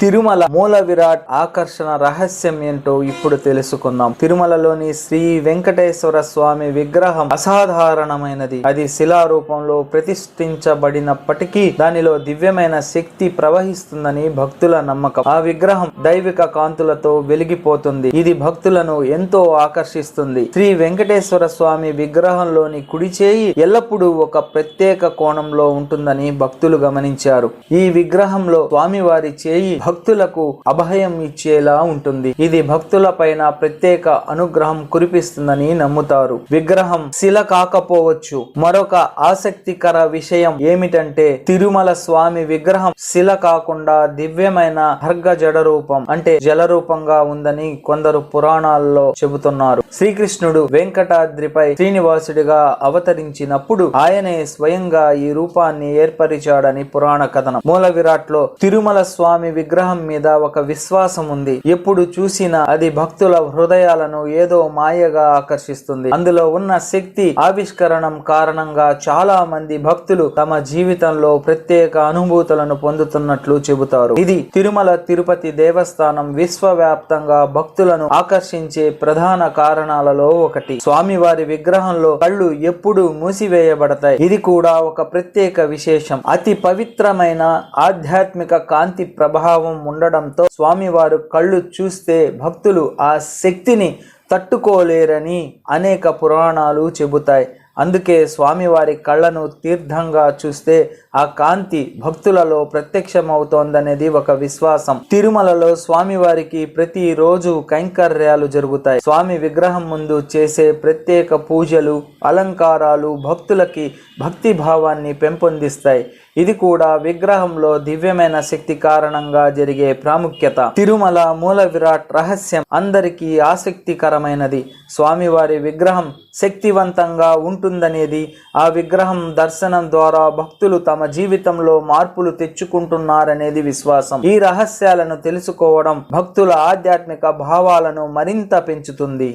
తిరుమల మూల విరాట్ ఆకర్షణ రహస్యం ఏంటో ఇప్పుడు తెలుసుకుందాం. తిరుమలలోని శ్రీ వెంకటేశ్వర స్వామి విగ్రహం అసాధారణమైనది. అది శిలా రూపంలో ప్రతిష్ఠించబడినప్పటికీ దానిలో దివ్యమైన శక్తి ప్రవహిస్తుందని భక్తుల నమ్మకం. ఆ విగ్రహం దైవిక కాంతులతో వెలిగిపోతుంది. ఇది భక్తులను ఎంతో ఆకర్షిస్తుంది. శ్రీ వెంకటేశ్వర స్వామి విగ్రహంలోని కుడి చేయి ఎల్లప్పుడూ ఒక ప్రత్యేక కోణంలో ఉంటుందని భక్తులు గమనించారు. ఈ విగ్రహంలో స్వామివారి చేయి భక్తులకు అభయం ఇచ్చేలా ఉంటుంది. ఇది భక్తుల పైన ప్రత్యేక అనుగ్రహం కురిపిస్తుందని నమ్ముతారు. విగ్రహం శిల కాకపోవచ్చు. మరొక ఆసక్తికర విషయం ఏమిటంటే తిరుమల స్వామి విగ్రహం శిల కాకుండా దివ్యమైన భర్గ జడ రూపం అంటే జల రూపంగా ఉందని కొందరు పురాణాల్లో చెబుతున్నారు. శ్రీకృష్ణుడు వెంకటాద్రిపై శ్రీనివాసుడిగా అవతరించినప్పుడు ఆయనే స్వయంగా ఈ రూపాన్ని ఏర్పరిచాడని పురాణ కథనం. మూల విరాట్ లో తిరుమల స్వామి విగ్రహం మీద ఒక విశ్వాసం ఉంది. ఎప్పుడు చూసినా అది భక్తుల హృదయాలను ఏదో మాయగా ఆకర్షిస్తుంది. అందులో ఉన్న శక్తి ఆవిష్కరణం కారణంగా చాలా మంది భక్తులు తమ జీవితంలో ప్రత్యేక అనుభూతులను పొందుతున్నట్లు చెబుతారు. ఇది తిరుమల తిరుపతి దేవస్థానం విశ్వవ్యాప్తంగా భక్తులను ఆకర్షించే ప్రధాన కారణాలలో ఒకటి. స్వామివారి విగ్రహంలో కళ్ళు ఎప్పుడూ మూసివేయబడతాయి. ఇది కూడా ఒక ప్రత్యేక విశేషం. అతి పవిత్రమైన ఆధ్యాత్మిక కాంతి ప్రభావం ఉండడంతో స్వామివారు కళ్ళు చూస్తే భక్తులు ఆ శక్తిని తట్టుకోలేరని అనేక పురాణాలు చెబుతాయి. అందుకే స్వామివారి కళ్ళను తీర్థంగా చూస్తే ఆ కాంతి భక్తులలో ప్రత్యక్షమవుతోందనేది ఒక విశ్వాసం. తిరుమలలో స్వామివారికి ప్రతి రోజు కైంకర్యాలు జరుగుతాయి. స్వామి విగ్రహం ముందు చేసే ప్రత్యేక పూజలు, అలంకారాలు భక్తులకి భక్తి భావాన్ని పెంపొందిస్తాయి. ఇది కూడా విగ్రహంలో దివ్యమైన శక్తి కారణంగా జరిగే ప్రాముఖ్యత. తిరుమల మూల విరాట్ రహస్యం అందరికీ ఆసక్తికరమైనది. స్వామివారి విగ్రహం శక్తివంతంగా ఉంటుందనేది, ఆ విగ్రహం దర్శనం ద్వారా భక్తులు తమ జీవితంలో మార్పులు తెచ్చుకుంటున్నారనేది విశ్వాసం. ఈ రహస్యాలను తెలుసుకోవడం భక్తుల ఆధ్యాత్మిక భావాలను మరింత పెంచుతుంది.